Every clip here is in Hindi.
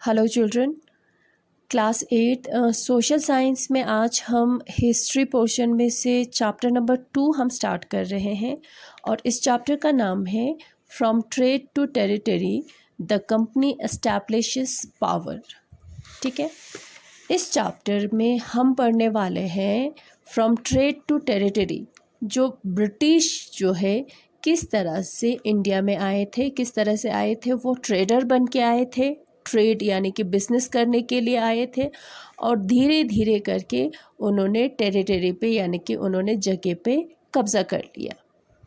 Hello children, class 8 social science में आज हम हिस्ट्री पोर्शन में से चैप्टर नंबर 2 हम स्टार्ट कर रहे हैं और इस चैप्टर का नाम है from trade to territory the company establishes power. ठीक है, इस चैप्टर में हम पढ़ने वाले हैं फ्रॉम ट्रेड टू टेरिटरी, जो ब्रिटिश जो है किस तरह से इंडिया में आए थे, किस तरह से आए थे। वो ट्रेडर बन के आए थे, ट्रेड यानी कि बिजनेस करने के लिए आए थे और धीरे धीरे करके उन्होंने टेरिटरी पे यानी कि उन्होंने जगह पे कब्ज़ा कर लिया।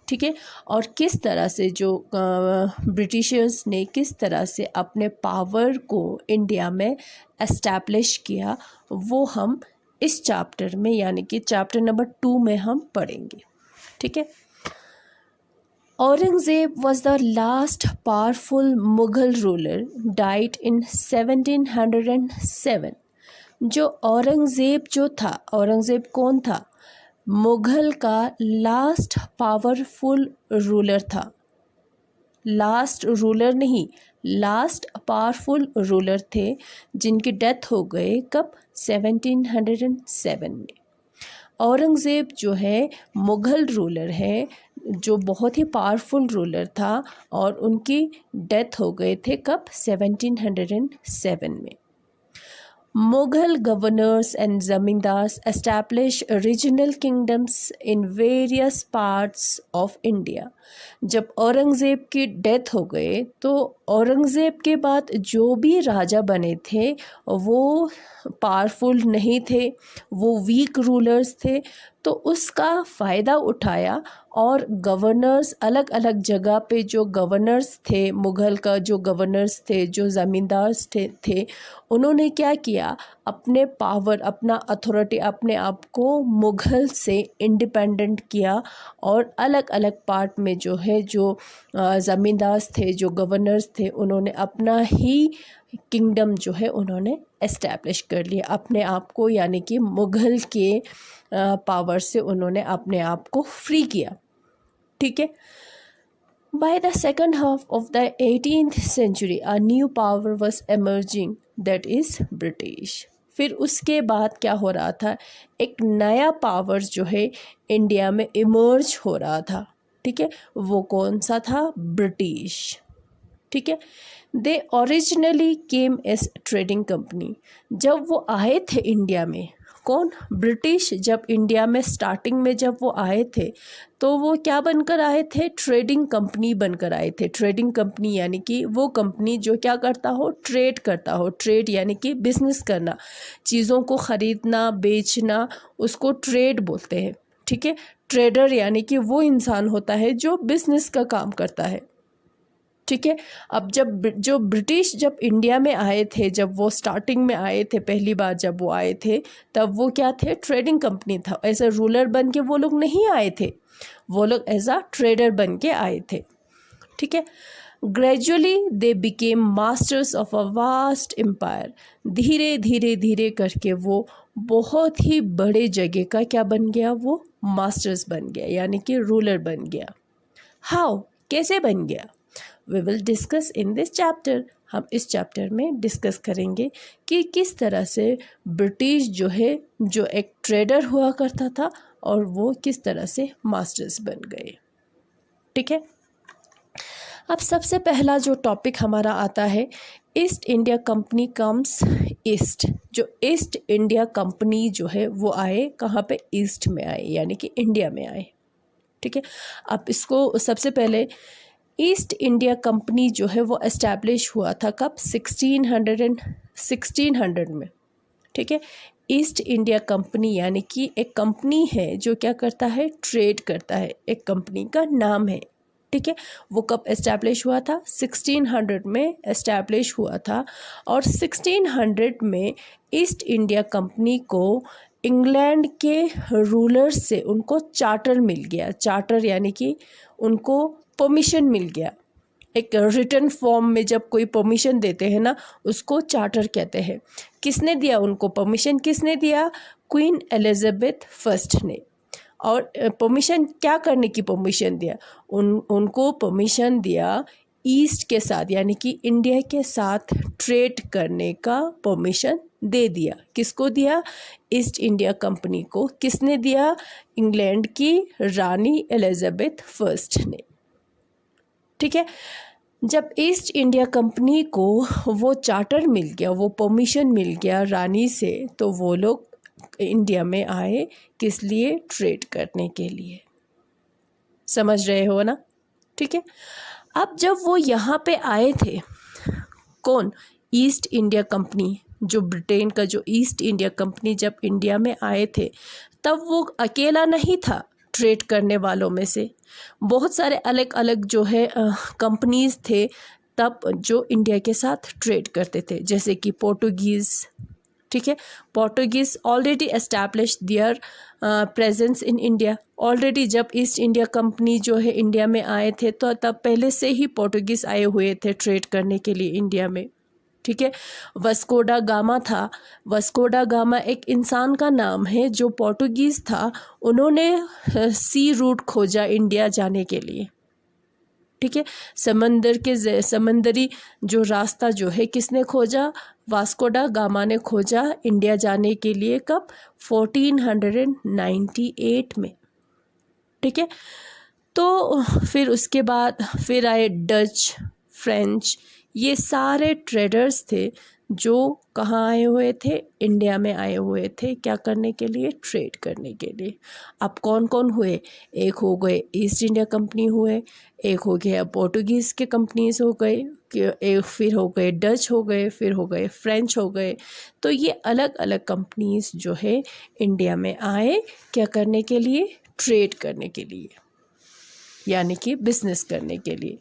ठीक है, और किस तरह से जो ब्रिटिशर्स ने किस तरह से अपने पावर को इंडिया में एस्टैब्लिश किया, वो हम इस चैप्टर में यानी कि चैप्टर नंबर 2 में हम पढ़ेंगे। ठीक है, Aurangzeb was the last powerful Mughal ruler, died in 1707। जो औरंगज़ेब जो था, औरंगज़ेब कौन था? मुग़ल का लास्ट पावरफुल रूलर था। लास्ट रूलर नहीं, लास्ट पावरफुल रूलर थे जिनकी डेथ हो गई कब? 1707 में। औरंगज़ेब जो है मुग़ल रूलर है, जो बहुत ही पावरफुल रूलर था और उनकी डेथ हो गए थे कब? 1707 में। Mughal governors and zamindars established regional kingdoms in various parts of India। जब औरंगज़ेब की डेथ हो गए तो औरंगज़ेब के बाद जो भी राजा बने थे वो पावरफुल नहीं थे, वो वीक रूलर्स थे, तो उसका फ़ायदा उठाया और गवर्नर्स अलग अलग जगह पे जो गवर्नर्स थे, मुग़ल का जो गवर्नर्स थे, जो ज़मींदार्स थे उन्होंने क्या किया? अपने पावर, अपना अथॉरिटी, अपने आप को मुग़ल से इंडिपेंडेंट किया और अलग अलग पार्ट में जो है जो ज़मींदार्स थे, जो गवर्नर्स थे, उन्होंने अपना ही किंगडम जो है उन्होंने एस्टैब्लिश कर लिया अपने आप को, यानी कि मुग़ल के पावर से उन्होंने अपने आप को फ्री किया। ठीक है, By the second half of the 18th century, a new power was emerging, that is British। फिर उसके बाद क्या हो रहा था? एक नया पावर जो है इंडिया में इमर्ज हो रहा था। ठीक है, वो कौन सा था? ब्रिटिश। ठीक है, they originally came as trading company. जब वो आए थे इंडिया में, कौन? ब्रिटिश जब इंडिया में स्टार्टिंग में जब वो आए थे तो वो क्या बनकर आए थे? ट्रेडिंग कंपनी बनकर आए थे। ट्रेडिंग कंपनी यानी कि वो कंपनी जो क्या करता हो? ट्रेड करता हो। ट्रेड यानी कि बिजनेस करना, चीज़ों को ख़रीदना बेचना, उसको ट्रेड बोलते हैं। ठीक है, ट्रेडर यानी कि वो इंसान होता है जो बिजनेस का काम करता है। ठीक है, अब जो ब्रिटिश जब इंडिया में आए थे, जब वो स्टार्टिंग में आए थे, पहली बार जब वो आए थे, तब वो क्या थे? ट्रेडिंग कंपनी था। ऐसे रूलर बन के वो लोग नहीं आए थे, वो लोग एज अ ट्रेडर बन के आए थे। ठीक है, gradually they became masters of a vast empire. धीरे धीरे धीरे करके वो बहुत ही बड़े जगह का क्या बन गया? वो मास्टर्स बन गया, यानी कि रूलर बन गया। हाउ? कैसे बन गया? We will discuss in this chapter. हम इस चैप्टर में डिस्कस करेंगे कि किस तरह से ब्रिटिश जो है, जो एक ट्रेडर हुआ करता था और वो किस तरह से मास्टर्स बन गए। ठीक है, अब सबसे पहला जो टॉपिक हमारा आता है, east India company comes east. जो ईस्ट इंडिया कंपनी जो है वो आए कहाँ पे? ईस्ट में आए, यानी कि इंडिया में आए। ठीक है, अब इसको सबसे पहले ईस्ट इंडिया कंपनी जो है वो एस्टैब्लिश हुआ था कब? 1600 में। ठीक है, ईस्ट इंडिया कंपनी यानी कि एक कंपनी है जो क्या करता है? ट्रेड करता है, एक कंपनी का नाम है। ठीक है, वो कब एस्टैब्लिश हुआ था? 1600 में एस्टैब्लिश हुआ था और 1600 में ईस्ट इंडिया कंपनी को इंग्लैंड के रूलर से उनको चार्टर मिल गया। चार्टर यानी कि उनको परमिशन मिल गया। एक रिटन फॉर्म में जब कोई परमिशन देते हैं ना, उसको चार्टर कहते हैं। किसने दिया उनको परमिशन? किसने दिया? क्वीन एलिजाबेथ फर्स्ट ने। और परमिशन क्या करने की परमिशन दिया? उनको परमिशन दिया ईस्ट के साथ यानी कि इंडिया के साथ ट्रेड करने का परमिशन दे दिया। किसको दिया? ईस्ट इंडिया कंपनी को। किसने दिया? इंग्लैंड की रानी एलिजाबेथ फर्स्ट ने। ठीक है। जब ईस्ट इंडिया कंपनी को वो चार्टर मिल गया, वो परमिशन मिल गया रानी से, तो वो लोग इंडिया में आए। किस लिए? ट्रेड करने के लिए। समझ रहे हो ना? ठीक है। अब जब वो यहाँ पे आए थे, कौन? ईस्ट इंडिया कंपनी, जो ब्रिटेन का जो ईस्ट इंडिया कंपनी जब इंडिया में आए थे, तब वो अकेला नहीं था ट्रेड करने वालों में से। बहुत सारे अलग अलग जो है कंपनीज थे तब जो इंडिया के साथ ट्रेड करते थे, जैसे कि पोर्टुगीज़। ठीक है। Portuguese already establish there presence in India. Already जब ईस्ट इंडिया कंपनी जो है इंडिया में आए थे तो तब पहले से ही पोर्टुगीज़ आए हुए थे ट्रेड करने के लिए इंडिया में। ठीक है। वास्को दा गामा था। वास्को दा गामा एक इंसान का नाम है जो पोर्टुगीज़ था। उन्होंने सी रूट खोजा इंडिया जाने के लिए। ठीक है। समंदरी जो रास्ता जो है किसने खोजा? वास्को दा गामा ने खोजा इंडिया जाने के लिए। कब? 1498 में। ठीक है। तो फिर उसके बाद फिर आए डच, फ्रेंच। ये सारे ट्रेडर्स थे जो कहाँ आए हुए थे? इंडिया में आए हुए थे। क्या करने के लिए? ट्रेड करने के लिए। अब कौन कौन हुए? एक हो गए ईस्ट इंडिया कंपनी हुए, एक हो गया पोर्टुगीज़ के कंपनीज हो गए, एक फिर हो गए डच हो गए, फिर हो गए फ्रेंच हो गए। तो ये अलग अलग कंपनीज जो है इंडिया में आए। क्या करने के लिए? ट्रेड करने के लिए, यानी कि बिजनेस करने के लिए।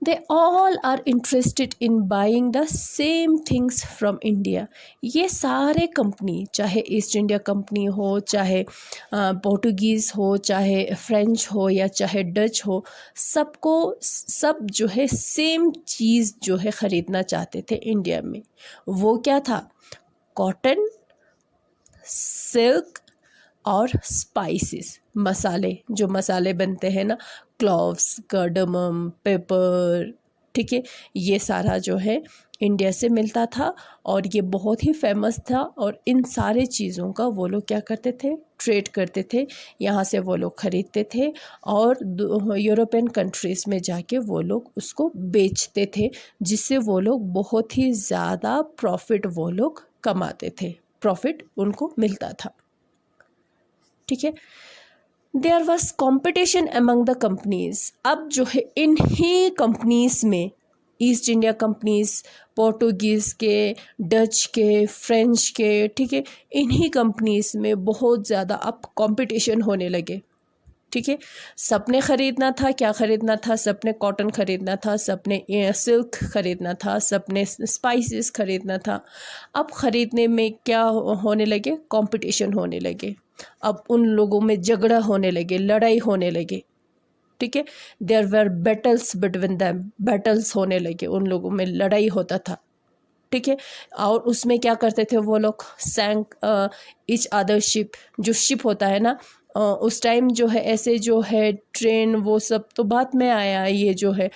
They all are interested in buying the same things from India. ये सारे कंपनी, चाहे ईस्ट इंडिया कंपनी हो, चाहे पोर्टुगीज़ हो, चाहे फ्रेंच हो या चाहे डच हो, सबको सब जो है सेम चीज़ जो है ख़रीदना चाहते थे इंडिया में। वो क्या था? कॉटन, सिल्क और स्पाइसेस, मसाले, जो मसाले बनते हैं ना, क्लोव्स, कार्डमम, पेपर। ठीक है। ये सारा जो है इंडिया से मिलता था और ये बहुत ही फेमस था। और इन सारे चीज़ों का वो लोग क्या करते थे? ट्रेड करते थे। यहाँ से वो लोग ख़रीदते थे और यूरोपियन कंट्रीज़ में जाके वो लोग उसको बेचते थे, जिससे वो लोग बहुत ही ज़्यादा प्रॉफिट वो लोग कमाते थे, प्रॉफिट उनको मिलता था। ठीक है। There was competition among the companies. अब जो है इन्हीं कंपनीज में, ईस्ट इंडिया कंपनीज, पोर्टुगीज़ के, डच के, फ्रेंच के, ठीक है, इन्हीं कंपनीज में बहुत ज़्यादा अब कंपटीशन होने लगे। ठीक है। सबने ख़रीदना था। क्या ख़रीदना था? सबने कॉटन ख़रीदना था, सबने सिल्क ख़रीदना था, सबने स्पाइसेस ख़रीदना था। अब ख़रीदने में क्या होने लगे? कंपटीशन होने लगे। अब उन लोगों में झगड़ा होने लगे, लड़ाई होने लगे। ठीक है। There were battles between them, battles होने लगे, उन लोगों में लड़ाई होता था। ठीक है। और उसमें क्या करते थे वो लोग? सैंक ईच अदर शिप। जो शिप होता है ना, उस टाइम जो है ऐसे जो है ट्रेन वो सब तो बाद में आया। ये जो है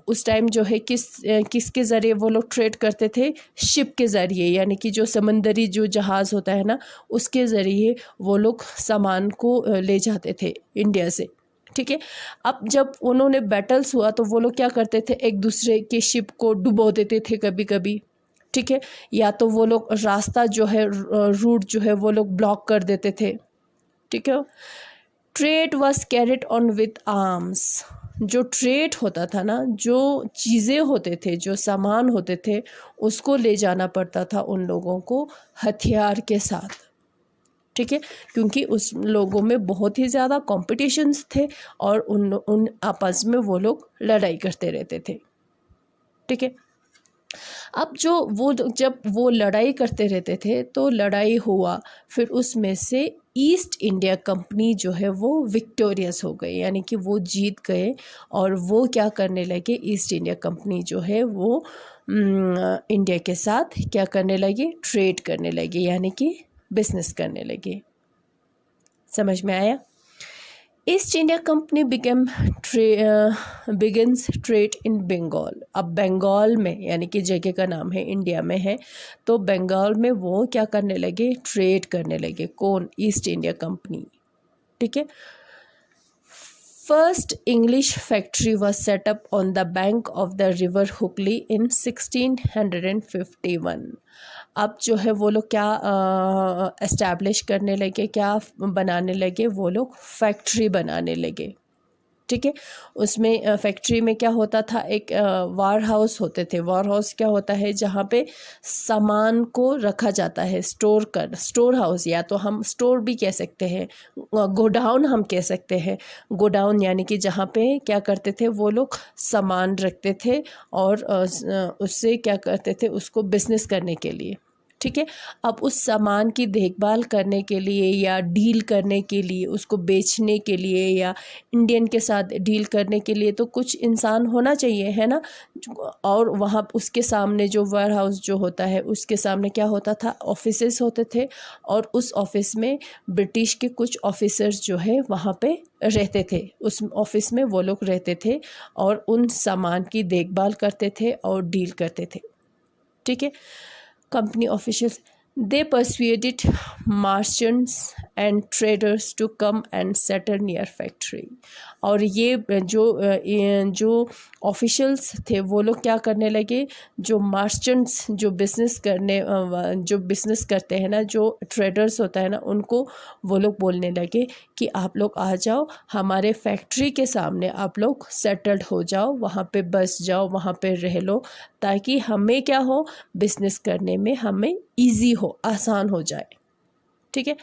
उस टाइम जो है किसके ज़रिए वो लोग ट्रेड करते थे? शिप के ज़रिए, यानी कि जो समंदरी जो जहाज़ होता है ना, उसके ज़रिए वो लोग सामान को ले जाते थे इंडिया से। ठीक है। अब जब उन्होंने बैटल्स हुआ तो वो लोग क्या करते थे? एक दूसरे के शिप को डुबो देते थे कभी कभी। ठीक है। या तो वो लोग रास्ता जो है, रूट जो है वो लोग ब्लॉक कर देते थे। ठीक है। Trade was carried on with arms. जो ट्रेड होता था ना, जो चीज़ें होते थे, जो सामान होते थे, उसको ले जाना पड़ता था उन लोगों को हथियार के साथ। ठीक है। क्योंकि उस लोगों में बहुत ही ज़्यादा कॉम्पिटिशन्स थे और उन आपस में वो लोग लड़ाई करते रहते थे। ठीक है। अब जब वो लड़ाई करते रहते थे तो लड़ाई हुआ, फिर उसमें से ईस्ट इंडिया कंपनी जो है वो विक्टोरियस हो गई, यानी कि वो जीत गए। और वो क्या करने लगे? ईस्ट इंडिया कंपनी जो है वो इंडिया के साथ क्या करने लगे? ट्रेड करने लगे, यानी कि बिजनेस करने लगे। समझ में आया? East India Company begins trade in Bengal. अब बंगाल में, यानी कि जगह का नाम है, इंडिया में है, तो बंगाल में वो क्या करने लगे, ट्रेड करने लगे। कौन? East India Company. ठीक है। First English factory was set up on the bank of the river Hooghly in 1651। अब जो है वो लोग क्या एस्टैब्लिश करने लगे, क्या बनाने लगे, वो लोग फैक्ट्री बनाने लगे। ठीक है। उसमें फैक्ट्री में क्या होता था, एक वार हाउस होते थे। वार हाउस क्या होता है, जहाँ पे सामान को रखा जाता है, स्टोर हाउस, या तो हम स्टोर भी कह सकते हैं, गोडाउन हम कह सकते हैं। गोडाउन यानी कि जहाँ पे क्या करते थे वो लोग, सामान रखते थे और उससे क्या करते थे, उसको बिजनेस करने के लिए। ठीक है। अब उस सामान की देखभाल करने के लिए या डील करने के लिए, उसको बेचने के लिए या इंडियन के साथ डील करने के लिए तो कुछ इंसान होना चाहिए, है ना। और वहाँ उसके सामने जो वेयर हाउस जो होता है, उसके सामने क्या होता था, ऑफिसेस होते थे, और उस ऑफिस में ब्रिटिश के कुछ ऑफिसर्स जो है वहाँ पे रहते थे। उस ऑफिस में वो लोग रहते थे और उन सामान की देखभाल करते थे और डील करते थे। ठीक है। Company officials, they persuaded merchants and traders to come and settle near factory। और ये जो ऑफिशियल्स थे वो लोग क्या करने लगे, जो मर्चेंट्स जो बिज़नेस करते हैं ना, जो ट्रेडर्स होता है ना, उनको वो लोग बोलने लगे कि आप लोग आ जाओ हमारे फैक्ट्री के सामने, आप लोग सेटल्ड हो जाओ, वहाँ पे बस जाओ, वहाँ पे रह लो, ताकि हमें क्या हो, बिज़नेस करने में हमें इजी हो, आसान हो जाए। ठीक है।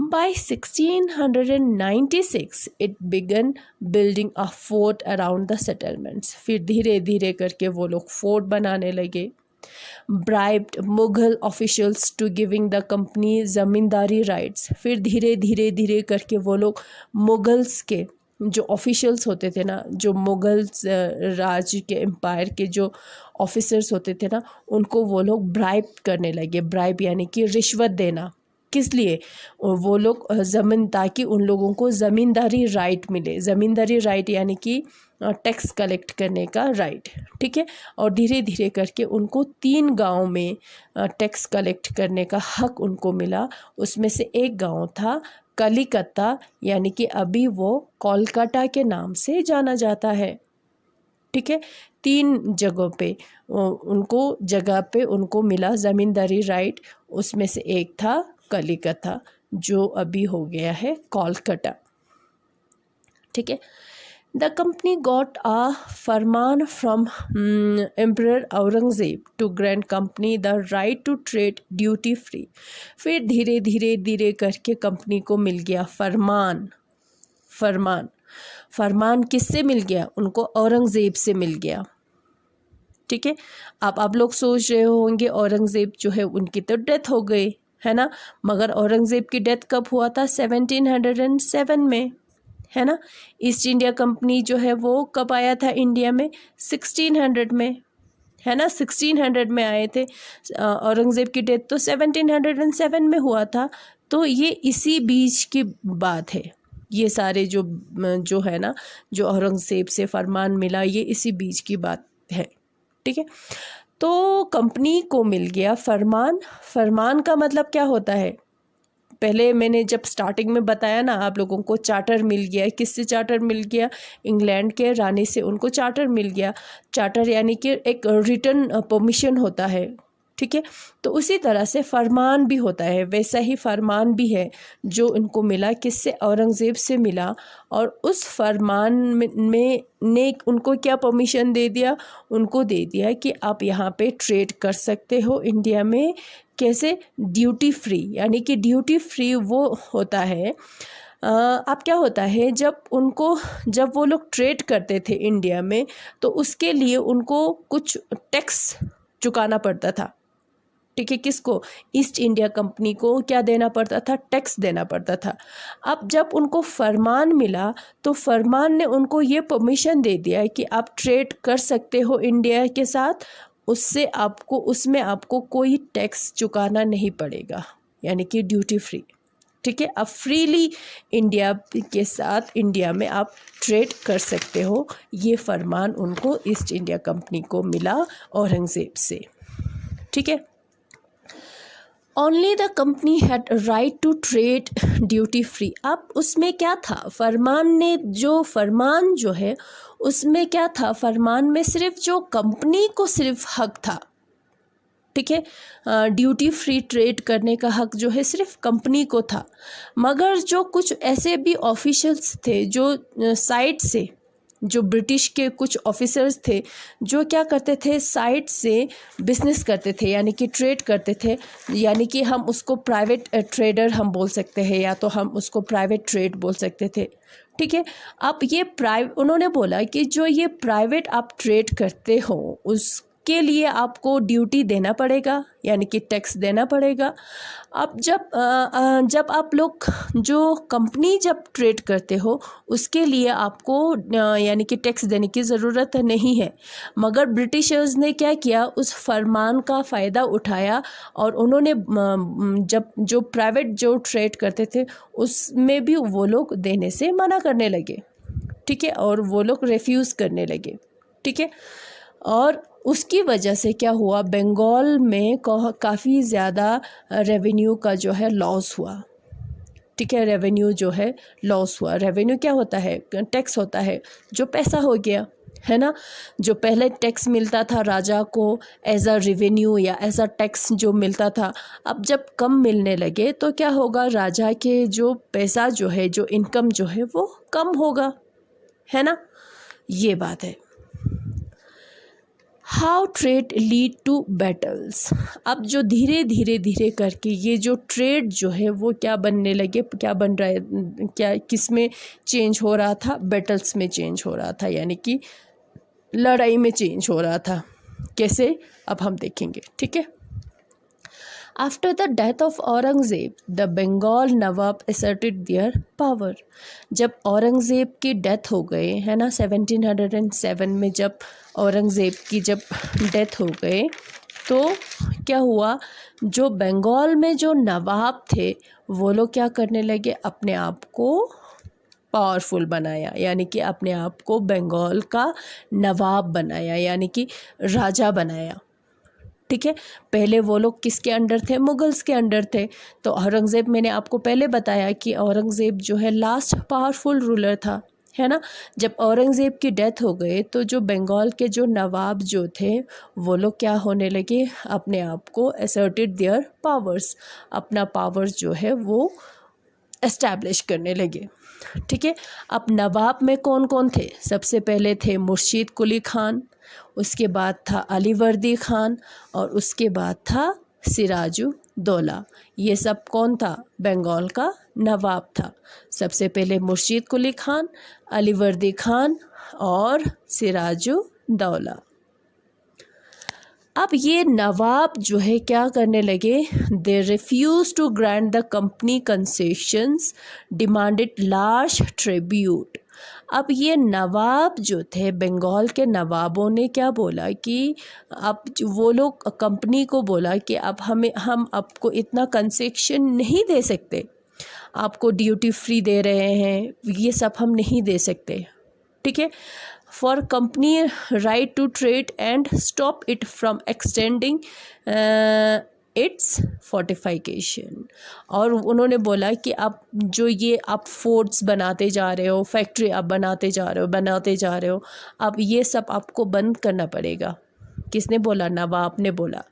By 1696 it began building a fort around the settlements। फिर धीरे धीरे करके वो लोग फोर्ट बनाने लगे। Bribed Mughal officials to giving the company ज़मींदारी rights. फिर धीरे धीरे धीरे करके वो लोग मुगल्स के जो ऑफिशियल्स होते थे ना, जो मुगल्स राज के एम्पायर के जो ऑफिसर्स होते थे ना, उनको वो लोग ब्राइब करने लगे। ब्राइब यानी कि रिश्वत देना। किस लिए? वो लोग ताकि उन लोगों को ज़मींदारी राइट मिले। ज़मींदारी राइट यानी कि टैक्स कलेक्ट करने का राइट। ठीक है। और धीरे धीरे करके उनको 3 गांव में टैक्स कलेक्ट करने का हक उनको मिला। उसमें से एक गांव था कलिकत्ता, यानी कि अभी वो कोलकाता के नाम से जाना जाता है। ठीक है। 3 जगहों पे उनको मिला ज़मींदारी राइट। उसमें से एक था कलिकत्ता, जो अभी हो गया है कोलकाता। ठीक है। The company got a farman from emperor Aurangzeb to grant company the right to trade duty free. फिर धीरे धीरे धीरे करके कंपनी को मिल गया फरमान किससे मिल गया? उनको औरंगजेब से मिल गया। ठीक है। अब आप लोग सोच रहे होंगे औरंगजेब जो है उनकी तो डेथ हो गई, है ना। मगर औरंगजेब की डेथ कब हुआ था? 1707 में, है ना। ईस्ट इंडिया कंपनी जो है वो कब आया था इंडिया में? 1600 में, है ना। 1600 में आए थे। औरंगजेब की डेथ तो 1707 में हुआ था। तो ये इसी बीच की बात है। ये सारे जो है ना, जो औरंगजेब से फरमान मिला, ये इसी बीच की बात है। ठीक है। तो कंपनी को मिल गया फरमान का मतलब क्या होता है? पहले मैंने जब स्टार्टिंग में बताया ना आप लोगों को, चार्टर मिल गया। किससे चार्टर मिल गया? इंग्लैंड के रानी से उनको चार्टर मिल गया। चार्टर यानी कि एक रिटन परमिशन होता है। ठीक है। तो उसी तरह से फरमान भी होता है, वैसा ही फरमान भी है जो इनको मिला। किससे? औरंगज़ेब से मिला। और उस फरमान में ने उनको क्या परमिशन दे दिया? उनको दे दिया कि आप यहाँ पे ट्रेड कर सकते हो इंडिया में। कैसे? Duty free. यानी कि ड्यूटी फ्री वो होता है, अब क्या होता है, जब वो लोग ट्रेड करते थे इंडिया में, तो उसके लिए उनको कुछ टैक्स चुकाना पड़ता था। ठीक है। किसको? ईस्ट इंडिया कंपनी को क्या देना पड़ता था? टैक्स देना पड़ता था। अब जब उनको फरमान मिला तो फरमान ने उनको ये परमिशन दे दिया कि आप ट्रेड कर सकते हो इंडिया के साथ, उसमें आपको कोई टैक्स चुकाना नहीं पड़ेगा, यानी कि ड्यूटी फ्री। ठीक है। अब फ्रीली इंडिया के साथ इंडिया में आप ट्रेड कर सकते हो, ये फरमान उनको ईस्ट इंडिया कंपनी को मिला औरंगज़ेब से, ठीक है। Only the company had right to trade duty free. अब उसमें क्या था, फरमान जो है उसमें क्या था, फरमान में सिर्फ जो कंपनी को सिर्फ हक था, ठीक है। ड्यूटी फ्री ट्रेड करने का हक जो है सिर्फ कंपनी को था, मगर जो कुछ ऐसे भी ऑफिशियल्स थे जो साइड से, जो ब्रिटिश के कुछ ऑफिसर्स थे जो क्या करते थे, साइड से बिजनेस करते थे, यानी कि ट्रेड करते थे, यानी कि हम उसको प्राइवेट ट्रेडर हम बोल सकते हैं, या तो हम उसको प्राइवेट ट्रेड बोल सकते थे, ठीक है। अब ये उन्होंने बोला कि जो ये प्राइवेट आप ट्रेड करते हो उसके लिए आपको ड्यूटी देना पड़ेगा, यानी कि टैक्स देना पड़ेगा। अब जब आप लोग जो कंपनी जब ट्रेड करते हो उसके लिए आपको यानी कि टैक्स देने की ज़रूरत नहीं है, मगर ब्रिटिशर्स ने क्या किया, उस फरमान का फ़ायदा उठाया और उन्होंने जब जो प्राइवेट जो ट्रेड करते थे उसमें भी वो लोग देने से मना करने लगे, ठीक है, और वो लोग रिफ्यूज़ करने लगे, ठीक है। और उसकी वजह से क्या हुआ, बंगाल में काफ़ी ज़्यादा रेवेन्यू का जो है लॉस हुआ, ठीक है। रेवेन्यू जो है लॉस हुआ। रेवेन्यू क्या होता है, टैक्स होता है, जो पैसा हो गया है ना, जो पहले टैक्स मिलता था राजा को एज अ रेवेन्यू या एज अ टैक्स जो मिलता था, अब जब कम मिलने लगे तो क्या होगा, राजा के जो पैसा जो है, जो इनकम जो है वो कम होगा, है ना, ये बात है। How trade lead to battles. अब जो धीरे करके ये जो ट्रेड जो है वो क्या बनने लगे, क्या बन रहा है, क्या किस में चेंज हो रहा था, बैटल्स में चेंज हो रहा था, यानी कि लड़ाई में चेंज हो रहा था। कैसे, अब हम देखेंगे, ठीक है। After the death of Aurangzeb the Bengal nawab asserted their power. जब औरंगज़ेब की डेथ हो गए, है ना, 1707 में जब औरंगज़ेब की जब डेथ हो गए तो क्या हुआ, जो बंगाल में जो नवाब थे वो लोग क्या करने लगे, अपने आप को पावरफुल बनाया, यानी कि अपने आप को बंगाल का नवाब बनाया, यानी कि राजा बनाया, ठीक है। पहले वो लोग किसके अंडर थे, मुगल्स के अंडर थे। तो औरंगज़ेब, मैंने आपको पहले बताया कि औरंगज़ेब जो है लास्ट पावरफुल रूलर था, है ना। जब औरंगज़ेब की डेथ हो गई तो जो बंगाल के जो नवाब जो थे वो लोग क्या होने लगे, अपने आप को असर्टेड देयर पावर्स, अपना पावर्स जो है वो एस्टैब्लिश करने लगे, ठीक है। अब नवाब में कौन कौन थे, सबसे पहले थे मुर्शीद कुली खान, उसके बाद था अलीवर्दी खान और उसके बाद था सिराजु दौला। ये सब कौन था, बंगाल का नवाब था। सबसे पहले मुर्शीद कुली खान, अलीवर्दी खान और सिराजु दौला। अब ये नवाब जो है क्या करने लगे, they refuse to grant the company concessions, demanded large tribute. अब ये नवाब जो थे, बंगाल के नवाबों ने क्या बोला कि अब वो लोग कंपनी को बोला कि अब हम आपको इतना कंसेशन नहीं दे सकते, आपको ड्यूटी फ्री दे रहे हैं, ये सब हम नहीं दे सकते, ठीक है। For company right to trade and stop it from extending its fortification. और उन्होंने बोला कि आप जो ये आप फोर्ट्स बनाते जा रहे हो, फैक्ट्री आप बनाते जा रहे हो, अब ये सब आपको बंद करना पड़ेगा। किसने बोला, नवाब ने बोला,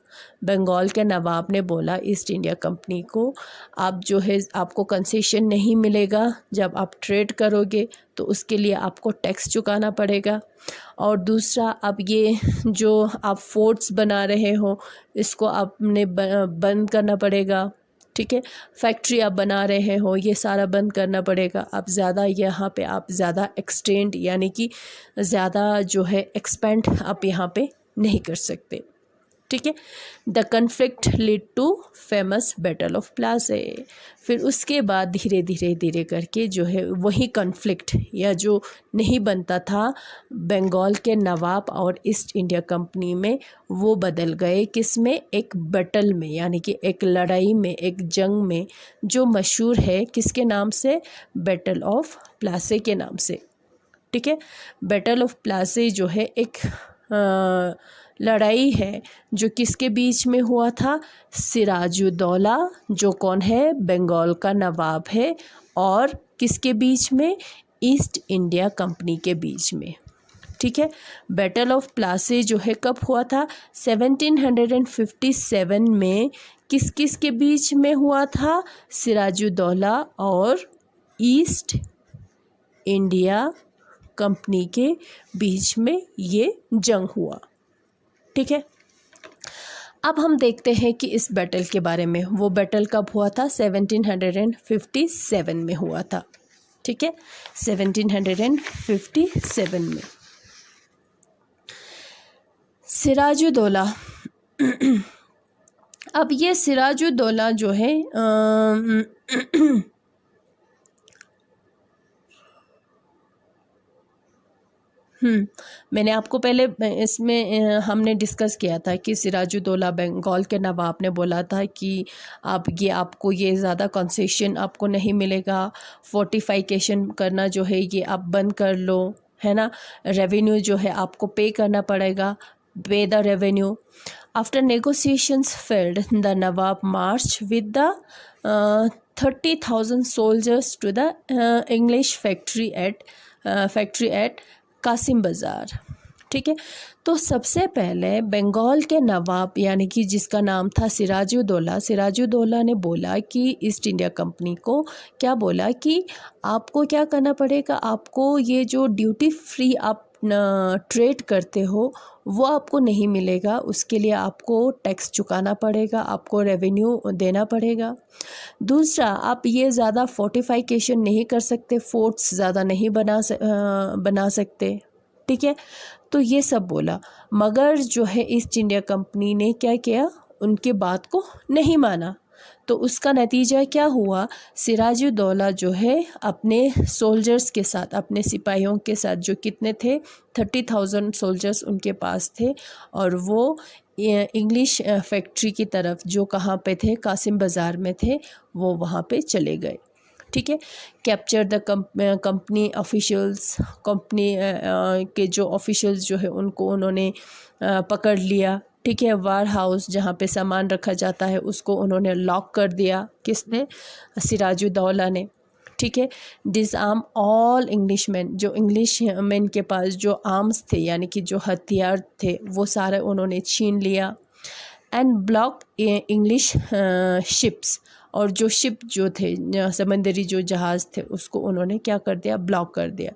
बंगाल के नवाब ने बोला ईस्ट इंडिया कंपनी को, आप जो है आपको कंसेशन नहीं मिलेगा, जब आप ट्रेड करोगे तो उसके लिए आपको टैक्स चुकाना पड़ेगा। और दूसरा, अब ये जो आप फोर्ट्स बना रहे हो इसको आपने बंद करना पड़ेगा, ठीक है। फैक्ट्री आप बना रहे हो ये सारा बंद करना पड़ेगा। आप ज़्यादा यहाँ पे आप ज़्यादा एक्सटेंड यानी कि ज़्यादा जो है एक्सपेंड आप यहाँ पे नहीं कर सकते, ठीक है। The conflict lead to famous battle of Plassey. फिर उसके बाद धीरे धीरे धीरे करके जो है वही कन्फ्लिक्ट या जो नहीं बनता था बंगाल के नवाब और ईस्ट इंडिया कंपनी में, वो बदल गए किस में, एक बैटल में, यानी कि एक लड़ाई में, एक जंग में, जो मशहूर है किसके नाम से, बैटल ऑफ प्लासे के नाम से। ठीक है। बैटल ऑफ प्लासे जो है एक लड़ाई है जो किसके बीच में हुआ था, सिराजुद्दौला जो कौन है, बंगाल का नवाब है, और किसके बीच में, ईस्ट इंडिया कंपनी के बीच में। ठीक है। बैटल ऑफ प्लासे जो है कब हुआ था, 1757 में। किस किस के बीच में हुआ था, सिराजुद्दौला और ईस्ट इंडिया कंपनी के बीच में ये जंग हुआ। ठीक है। अब हम देखते हैं कि इस बैटल के बारे में। वो बैटल कब हुआ था, 1757 में हुआ था। ठीक है, 1757 में। सिराजुद्दौला अब ये सिराजुद्दौला जो है मैंने आपको पहले इसमें हमने डिस्कस किया था कि सिराजुद्दौला बंगाल के नवाब ने बोला था कि आपको ये ज़्यादा कंसेशन आपको नहीं मिलेगा, फोर्टिफिकेशन करना जो है ये आप बंद कर लो, है ना, रेवेन्यू जो है आपको पे करना पड़ेगा, pay the revenue. After negotiations failed the nawab march with the 30,000 soldiers to the English factory at Kasim Bazar. ठीक है। तो सबसे पहले बंगाल के नवाब यानी कि जिसका नाम था सिराजुद्दौला ने बोला कि ईस्ट इंडिया कंपनी को क्या बोला कि आपको क्या करना पड़ेगा, आपको ये जो ड्यूटी फ्री आप ट्रेड करते हो वो आपको नहीं मिलेगा, उसके लिए आपको टैक्स चुकाना पड़ेगा, आपको रेवेन्यू देना पड़ेगा। दूसरा, आप ये ज़्यादा फोर्टिफिकेशन नहीं कर सकते, फोर्ट्स ज़्यादा नहीं बना सकते। ठीक है। तो ये सब बोला, मगर जो है ईस्ट इंडिया कंपनी ने क्या किया, उनके बात को नहीं माना। तो उसका नतीजा क्या हुआ, सिराजुद्दौला जो है अपने सोल्जर्स के साथ, अपने सिपाहियों के साथ, जो कितने थे 30,000 सोल्जर्स उनके पास थे, और वो इंग्लिश फैक्ट्री की तरफ जो कहाँ पे थे, कासिम बाज़ार में थे, वो वहाँ पे चले गए। ठीक है। Capture the company officials, company के जो ऑफिशियल्स जो है उनको उन्होंने पकड़ लिया। ठीक है। वार हाउस जहाँ पे सामान रखा जाता है उसको उन्होंने लॉक कर दिया, किसने, सिराजुद्दौला ने। ठीक है। डिसआर्म ऑल इंग्लिश मैन, जो इंग्लिश मैन के पास जो आर्म्स थे यानी कि जो हथियार थे वो सारे उन्होंने छीन लिया। एंड ब्लॉक इंग्लिश शिप्स, और जो शिप जो थे समंदरी जो जहाज़ थे उसको उन्होंने क्या कर दिया, ब्लॉक कर दिया।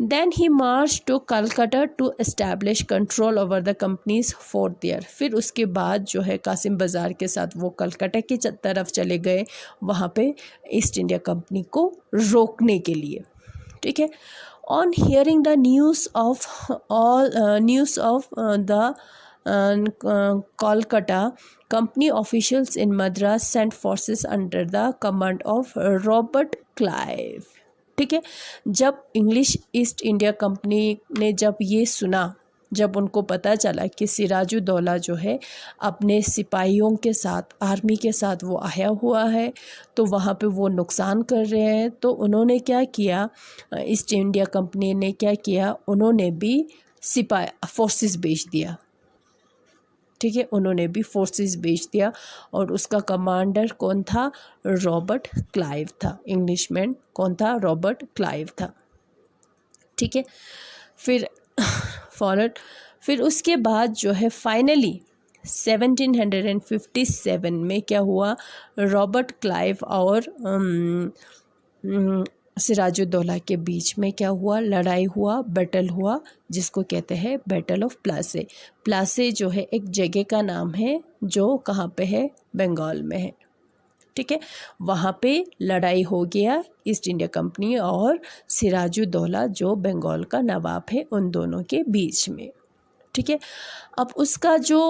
Then he march to Calcutta to establish control over the company's fort there. फिर उसके बाद जो है कासिम बाज़ार के साथ वो कलकत्ता की तरफ चले गए, वहाँ पे ईस्ट इंडिया कंपनी को रोकने के लिए। ठीक है। On hearing the news of the Kolkata, company officials in Madras sent forces under the command of Robert Clive। ठीक है। जब इंग्लिश ईस्ट इंडिया कंपनी ने जब ये सुना, जब उनको पता चला कि सिराजुद्दौला जो है अपने सिपाहियों के साथ, आर्मी के साथ वो आया हुआ है, तो वहाँ पे वो नुकसान कर रहे हैं, तो उन्होंने क्या किया, ईस्ट इंडिया कंपनी ने क्या किया, उन्होंने भी फोर्सेस भेज दिया। ठीक है। उन्होंने भी फोर्सेस भेज दिया, और उसका कमांडर कौन था, रॉबर्ट क्लाइव था। इंग्लिशमैन कौन था, रॉबर्ट क्लाइव था। ठीक है। फिर उसके बाद जो है फाइनली 1757 में क्या हुआ, रॉबर्ट क्लाइव और सिराजुद्दौला के बीच में क्या हुआ, लड़ाई हुआ, बैटल हुआ, जिसको कहते हैं बैटल ऑफ प्लासे। प्लासे जो है एक जगह का नाम है जो कहाँ पे है, बंगाल में है। ठीक है। वहाँ पे लड़ाई हो गया ईस्ट इंडिया कंपनी और सिराजुद्दौला जो बंगाल का नवाब है, उन दोनों के बीच में। ठीक है। अब उसका जो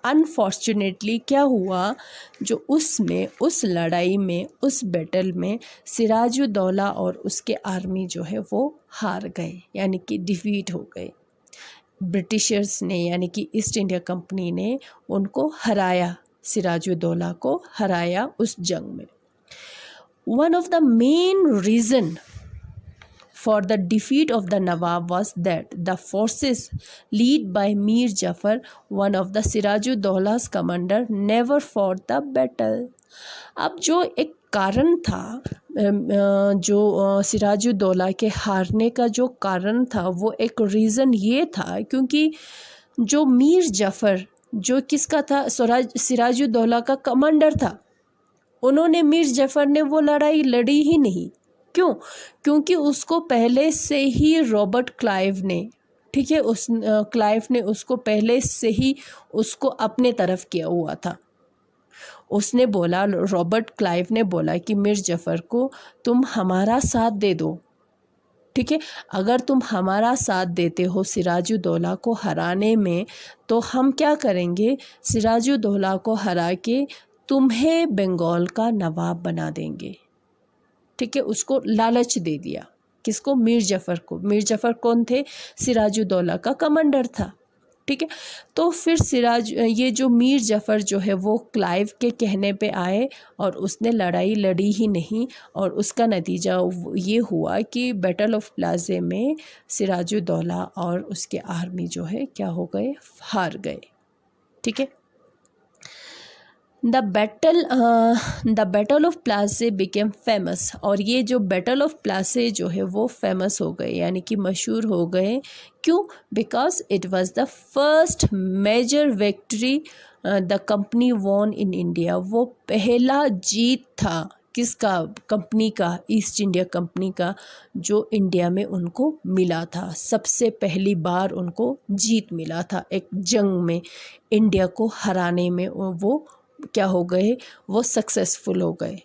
अनफॉर्चुनेटली क्या हुआ, जो उसमें उस लड़ाई में उस बैटल में सिराजुद्दौला और उसके आर्मी जो है वो हार गए, यानी कि डिफीट हो गए। ब्रिटिशर्स ने यानी कि ईस्ट इंडिया कंपनी ने उनको हराया, सिराजुद्दौला को हराया उस जंग में। One of the main reason for the defeat of the Nawab was that the forces led by Mir Jafar, one of the Sirajuddaulla's commander, never fought the battle. अब जो एक कारण था, जो सिराजुद्दौला के हारने का जो कारण था, वो एक रीज़न ये था क्योंकि जो मीर जफ़र जो किसका था, सिराजुद्दौला का कमांडर था, उन्होंने मीर जफ़र ने वो लड़ाई लड़ी ही नहीं। क्यों? क्योंकि उसको पहले से ही रॉबर्ट क्लाइव ने, ठीक है, क्लाइव ने उसको पहले से ही उसको अपने तरफ किया हुआ था। उसने बोला, रॉबर्ट क्लाइव ने बोला कि मीर जफ़र को तुम हमारा साथ दे दो, ठीक है, अगर तुम हमारा साथ देते हो सिराजुद्दौला को हराने में, तो हम क्या करेंगे, सिराजुद्दौला को हरा के तुम्हें बंगाल का नवाब बना देंगे। ठीक है, उसको लालच दे दिया। किसको? मीर जफ़र को। मीर जफ़र कौन थे? सिराजुद्दौला का कमांडर था। ठीक है, तो फिर ये जो मीर जफ़र जो है वो क्लाइव के कहने पे आए और उसने लड़ाई लड़ी ही नहीं, और उसका नतीजा ये हुआ कि बैटल ऑफ प्लाज़े में सिराजुद्दौला और उसके आर्मी जो है क्या हो गए, हार गए। ठीक है, the battle of Plassey became famous, और ये जो बैटल ऑफ प्लाज़े जो है वो फेमस हो गए, यानी कि मशहूर हो गए। क्यों? Because it was the first major victory the company won in India. वो पहला जीत था किसका? कंपनी का, ईस्ट इंडिया कंपनी का, जो इंडिया में उनको मिला था। सबसे पहली बार उनको जीत मिला था एक जंग में, इंडिया को हराने में वो क्या हो गए, वो सक्सेसफुल हो गए।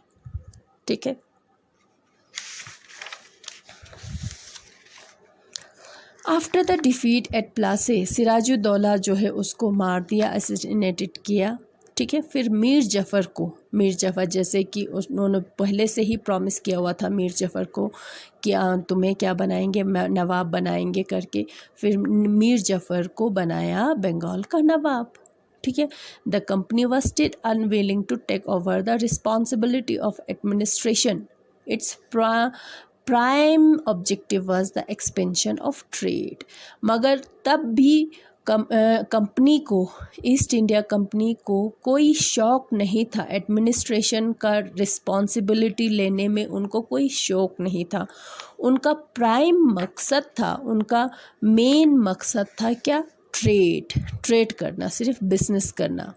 ठीक है, after the defeat at Plassey, Sirajuddaula जो है उसको मार दिया, असैसिनेटेड किया। ठीक है, फिर मीर जफ़र जैसे कि उन्होंने पहले से ही प्रॉमिस किया हुआ था मीर जफ़र को कि तुम्हें क्या बनाएंगे, नवाब बनाएंगे करके, फिर मीर जफ़र को बनाया बंगाल का नवाब। ठीक है, the company was still unwilling to take over the responsibility of administration. Its prime objective was the expansion of trade. मगर तब भी कंपनी को, ईस्ट इंडिया कंपनी को कोई शौक़ नहीं था, एडमिनिस्ट्रेशन का रिस्पॉन्सिबिलिटी लेने में उनको कोई शौक़ नहीं था। उनका प्राइम मकसद था, उनका मेन मकसद था क्या? ट्रेड करना, सिर्फ बिजनेस करना।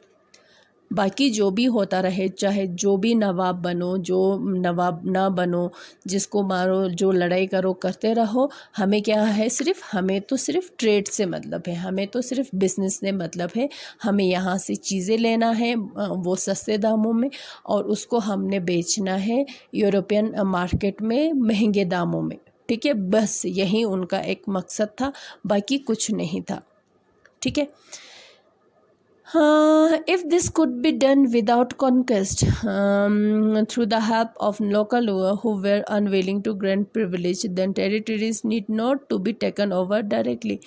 बाकी जो भी होता रहे, चाहे जो भी नवाब बनो, जो नवाब ना बनो, जिसको मारो, जो लड़ाई करो, करते रहो, हमें क्या है, हमें तो सिर्फ ट्रेड से मतलब है, हमें तो सिर्फ बिजनेस से मतलब है। हमें यहाँ से चीज़ें लेना है वो सस्ते दामों में, और उसको हमने बेचना है यूरोपियन मार्केट में महंगे दामों में। ठीक है, बस यही उनका एक मकसद था, बाकी कुछ नहीं था। ठीक है, if this could be done without conquest, through the help of local who were unwilling to grant privilege, then territories need not to be taken over directly.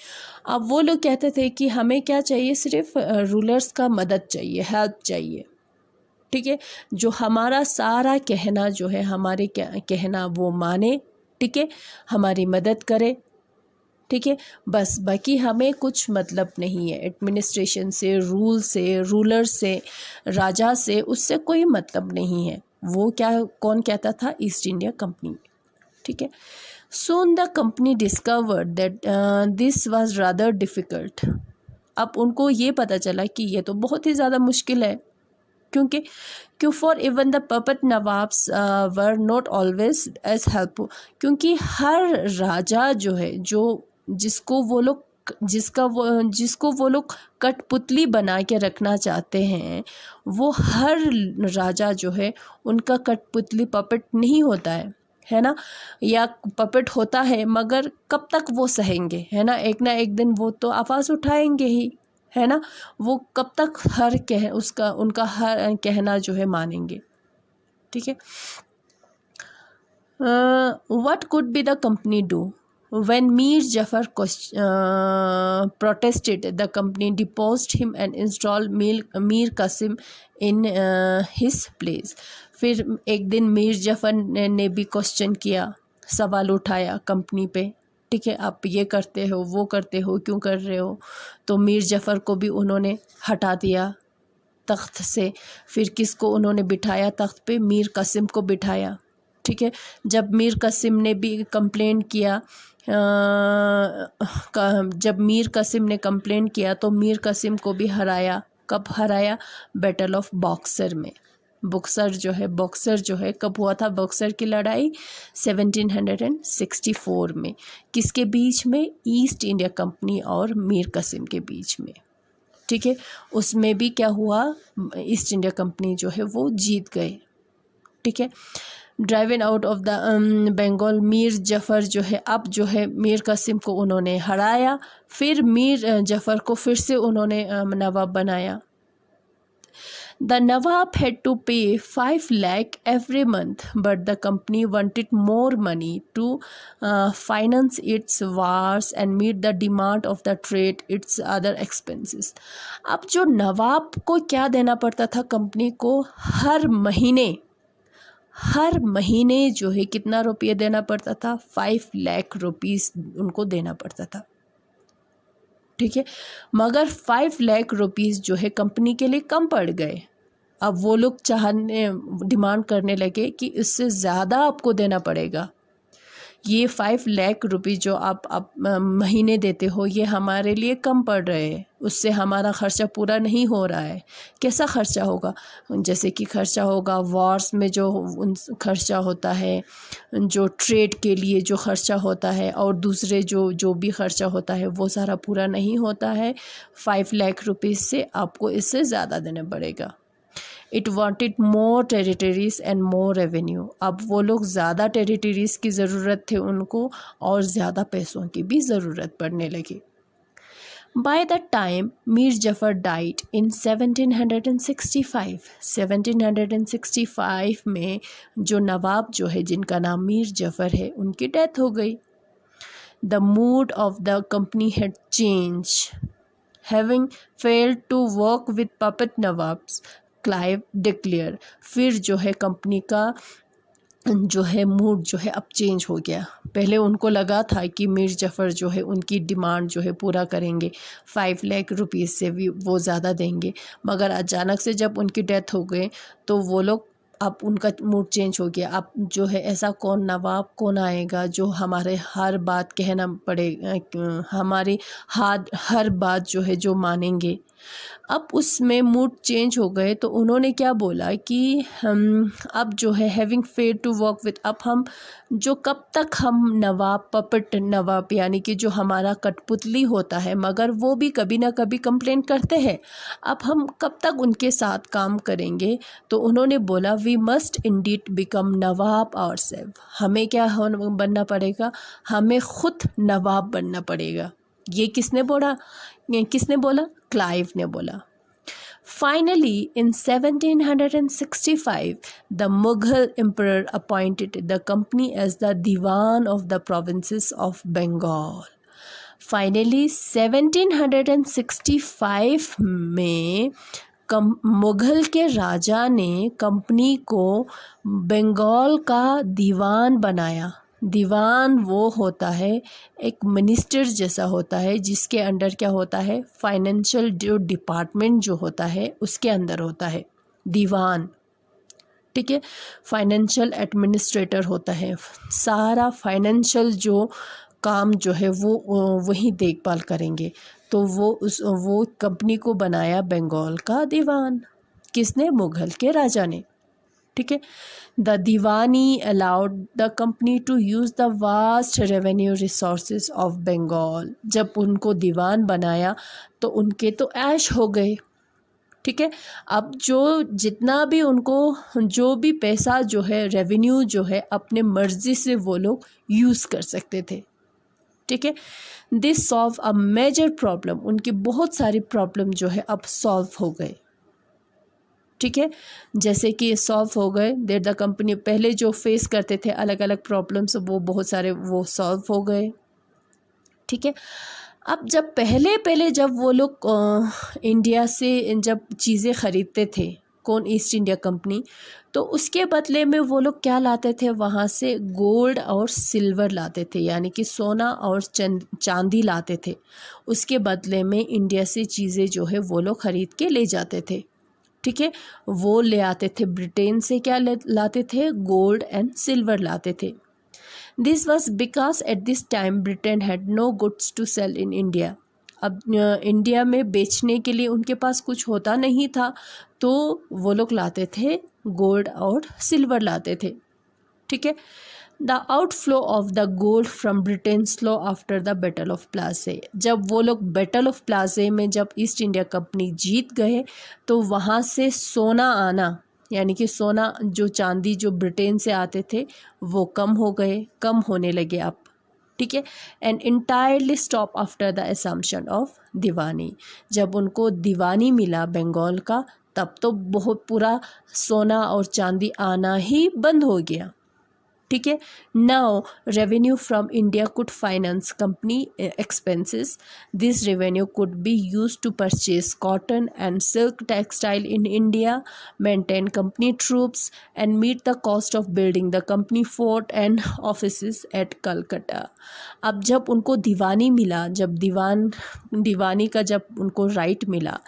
अब वो लोग कहते थे कि हमें क्या चाहिए, सिर्फ रूलर्स का मदद चाहिए, हेल्प चाहिए। ठीक है, जो हमारा सारा कहना जो है, हमारे कहना वो माने, ठीक है, हमारी मदद करे। ठीक है, बस बाकी हमें कुछ मतलब नहीं है, एडमिनिस्ट्रेशन से, रूल से, रूलर से, राजा से, उससे कोई मतलब नहीं है। वो क्या, कौन कहता था? East India Company. ठीक है, soon the company discovered that this was rather difficult. अब उनको ये पता चला कि ये तो बहुत ही ज़्यादा मुश्किल है, क्यों for even the puppet nawabs were not always as helpful. क्योंकि हर राजा जो है, जिसको वो लोग कठपुतली बना के रखना चाहते हैं, वो हर राजा जो है उनका कठपुतली पपेट नहीं होता है। है ना, या पपेट होता है मगर कब तक वो सहेंगे, है ना एक दिन वो तो आवाज़ उठाएंगे ही, है ना, वो कब तक उनका हर कहना जो है मानेंगे। ठीक है। What could be the company do when Mir Jafar protested, the company deposed him and installed Mir Qasim in his place। फिर एक दिन मीर जफ़र ने भी क्वेश्चन किया, सवाल उठाया कंपनी पे, ठीक है, आप ये करते हो वो करते हो क्यों कर रहे हो, तो मीर जफ़र को भी उन्होंने हटा दिया तख्त से। फिर किसको उन्होंने बिठाया तख्त पे, मीर कासिम को बिठाया। ठीक है। जब मीर कासिम ने भी कंप्लेंट किया जब मीर कासिम ने कंप्लेंट किया तो मीर कासिम को भी हराया। कब हराया? बैटल ऑफ बॉक्सर में। बॉक्सर जो है कब हुआ था? बॉक्सर की लड़ाई 1764 में। किसके बीच में? ईस्ट इंडिया कंपनी और मीर कासिम के बीच में। ठीक है। उसमें भी क्या हुआ? ईस्ट इंडिया कंपनी जो है वो जीत गए। ठीक है। Driven out of the Bengal, Mir Jafar जो है अब जो है मीर कासिम को उन्होंने हराया। फिर मीर जफ़र को फिर से उन्होंने नवाब बनाया। The Nawab had to pay 5 lakh every month, but the company wanted more money to finance its wars and meet the demand of the trade, its other expenses। अब जो नवाब को क्या देना पड़ता था कंपनी को? हर महीने जो है कितना रुपये देना पड़ता था? 5 लाख रुपीस उनको देना पड़ता था। ठीक है। मगर 5 लाख रुपीस जो है कंपनी के लिए कम पड़ गए। अब वो लोग डिमांड करने लगे कि इससे ज़्यादा आपको देना पड़ेगा। ये 5 लाख रुपीस जो आप महीने देते हो ये हमारे लिए कम पड़ रहे हैं, उससे हमारा ख़र्चा पूरा नहीं हो रहा है। कैसा ख़र्चा होगा? जैसे कि ख़र्चा होगा वॉर्स में जो ख़र्चा होता है, जो ट्रेड के लिए जो ख़र्चा होता है, और दूसरे जो भी ख़र्चा होता है वो सारा पूरा नहीं होता है। 5 लाख रुपीस से आपको इससे ज़्यादा देना पड़ेगा। It wanted more territories and more revenue. अब वो लोग ज़्यादा टेरिटरीज़ की ज़रूरत थे उनको, और ज़्यादा पैसों की भी ज़रूरत पड़ने लगी। By the time Mir Jafar died in 1765 में जो नवाब जो है जिनका नाम मीर जफ़र है उनकी डेथ हो गई। The mood of the company had changed, having failed to work with puppet nawabs, Clive declare. फिर जो है कंपनी का जो है मूड जो है अब चेंज हो गया। पहले उनको लगा था कि मीर जफ़र जो है उनकी डिमांड जो है पूरा करेंगे, 5 लाख रुपीस से भी वो ज़्यादा देंगे, मगर अचानक से जब उनकी डेथ हो गई तो वो लोग अब उनका मूड चेंज हो गया। अब जो है ऐसा नवाब कौन आएगा जो हमारे हर बात कहना पड़ेगा, हमारी हर बात जो है जो मानेंगे। अब उसमें मूड चेंज हो गए तो उन्होंने क्या बोला कि हम अब जो है having fed to work with, अब हम जो कब तक हम नवाब पपेट नवाब यानी कि जो हमारा कठपुतली होता है मगर वो भी कभी ना कभी कंप्लेंट करते हैं, अब हम कब तक उनके साथ काम करेंगे? तो उन्होंने बोला we must indeed become nawab ourself. हमें क्या बनना पड़ेगा? हमें खुद नवाब बनना पड़ेगा। ये किसने बोला? क्लाइव ने बोला। Finally, in 1765, the Mughal emperor appointed the company as the Diwan of the provinces of Bengal. Finally, 1765 में मुग़ल के राजा ने कंपनी को बंगाल का दीवान बनाया। दीवान वो होता है एक मिनिस्टर जैसा होता है जिसके अंडर क्या होता है? फाइनेंशियल जो डिपार्टमेंट जो होता है उसके अंदर होता है दीवान। ठीक है। फाइनेंशियल एडमिनिस्ट्रेटर होता है, सारा फाइनेंशियल जो काम जो है वो वही देखभाल करेंगे। तो वो कंपनी को बनाया बंगाल का दीवान। किसने? मुग़ल के राजा ने। ठीक है। The Diwani allowed the company to use the vast revenue resources of Bengal. जब उनको दीवान बनाया तो उनके तो ऐश हो गए। ठीक है। अब जो जितना भी उनको जो भी पैसा जो है, रेवेन्यू जो है, अपने मर्जी से वो लोग यूज़ कर सकते थे। ठीक है। This solve a major problem, उनकी बहुत सारी प्रॉब्लम जो है अब सॉल्व हो गए। ठीक है। जैसे कि सॉल्व हो गए देर द कंपनी, पहले जो फेस करते थे अलग अलग प्रॉब्लम्स, वो बहुत सारे वो सॉल्व हो गए। ठीक है। अब जब पहले जब वो लोग इंडिया से जब चीज़ें ख़रीदते थे, कौन, ईस्ट इंडिया कंपनी, तो उसके बदले में वो लोग क्या लाते थे वहाँ से, गोल्ड और सिल्वर लाते थे, यानी कि सोना और चांदी लाते थे। उसके बदले में इंडिया से चीज़ें जो है वो लोग ख़रीद के ले जाते थे। ठीक है। वो ले आते थे ब्रिटेन से, क्या लाते थे, गोल्ड एंड सिल्वर लाते थे। This was because at this time Britain had no goods to sell in India. अब इंडिया में बेचने के लिए उनके पास कुछ होता नहीं था, तो वो लोग लाते थे गोल्ड और सिल्वर लाते थे। ठीक है। The outflow of the gold from Britain slow after the battle of Plassey. जब वो लोग बैटल ऑफ प्लासे में जब ईस्ट इंडिया कंपनी जीत गए, तो वहाँ से सोना आना, यानी कि सोना जो चांदी जो ब्रिटेन से आते थे वो कम हो गए, कम होने लगे अब। ठीक है। And entirely stop after the assumption of Diwani. जब उनको दीवानी मिला बंगाल का, तब तो बहुत पूरा सोना और चांदी आना ही बंद हो गया। ठीक है। Now revenue from India could finance company expenses. This revenue could be use to purchase cotton and silk textile in India, maintain company troops and meet the cost of building the company fort and offices at Calcutta. अब जब उनको दीवानी मिला, जब दीवानी का जब उनको राइट मिला,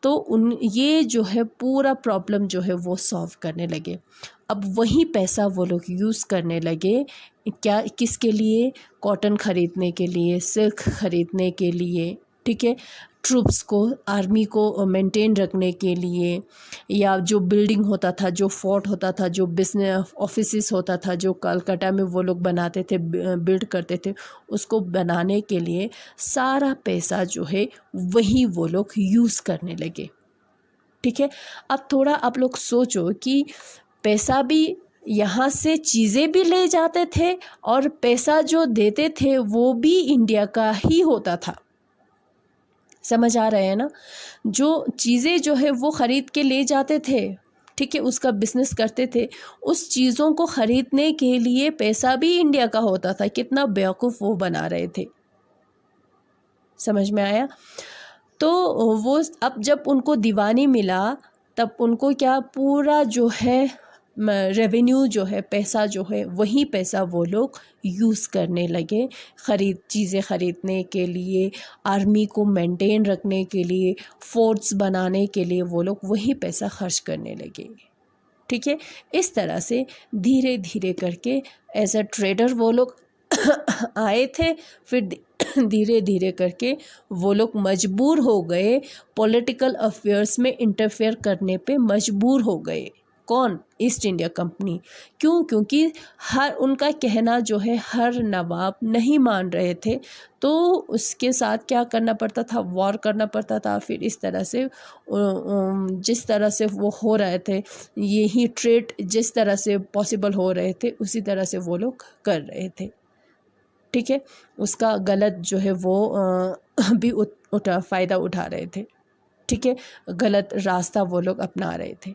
तो ये जो है पूरा प्रॉब्लम जो है वो सॉल्व करने लगे। अब वही पैसा वो लोग यूज़ करने लगे, क्या, किसके लिए, कॉटन ख़रीदने के लिए, सिल्क ख़रीदने के लिए। ठीक है। ट्रूप्स को, आर्मी को मेंटेन रखने के लिए, या जो बिल्डिंग होता था, जो फोर्ट होता था, जो बिजनेस ऑफिसेस होता था, जो कलकत्ता में वो लोग बनाते थे, बिल्ड करते थे, उसको बनाने के लिए सारा पैसा जो है वही वो लोग यूज़ करने लगे। ठीक है। अब थोड़ा आप लोग सोचो कि पैसा भी, यहाँ से चीज़ें भी ले जाते थे और पैसा जो देते थे वो भी इंडिया का ही होता था। समझ आ रहे हैं ना। जो चीज़ें जो है वो ख़रीद के ले जाते थे, ठीक है, उसका बिजनेस करते थे, उस चीज़ों को ख़रीदने के लिए पैसा भी इंडिया का होता था। कितना बेवकूफ़ वो बना रहे थे। समझ में आया। तो वो अब जब उनको दीवानी मिला, तब उनको क्या, पूरा जो है रेवेन्यू जो है, पैसा जो है, वही पैसा वो लोग यूज़ करने लगे, चीज़ें ख़रीदने के लिए, आर्मी को मेंटेन रखने के लिए, फोर्ट्स बनाने के लिए वो लोग वही पैसा खर्च करने लगे। ठीक है। इस तरह से धीरे धीरे करके एज अ ट्रेडर वो लोग आए थे, फिर धीरे धीरे करके वो लोग मजबूर हो गए, पॉलिटिकल अफेयर्स में इंटरफेयर करने पे मजबूर हो गए। कौन, ईस्ट इंडिया कंपनी। क्यों? क्योंकि हर उनका कहना जो है हर नवाब नहीं मान रहे थे, तो उसके साथ क्या करना पड़ता था, वॉर करना पड़ता था। फिर इस तरह से जिस तरह से वो हो रहे थे, यही ट्रेड जिस तरह से पॉसिबल हो रहे थे, उसी तरह से वो लोग कर रहे थे। ठीक है। उसका गलत जो है वो भी फ़ायदा उठा रहे थे। ठीक है। गलत रास्ता वो लोग अपना रहे थे।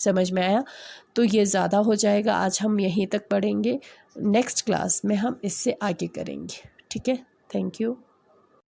समझ में आया। तो ये ज़्यादा हो जाएगा, आज हम यहीं तक पढ़ेंगे, नेक्स्ट क्लास में हम इससे आगे करेंगे। ठीक है। Thank you.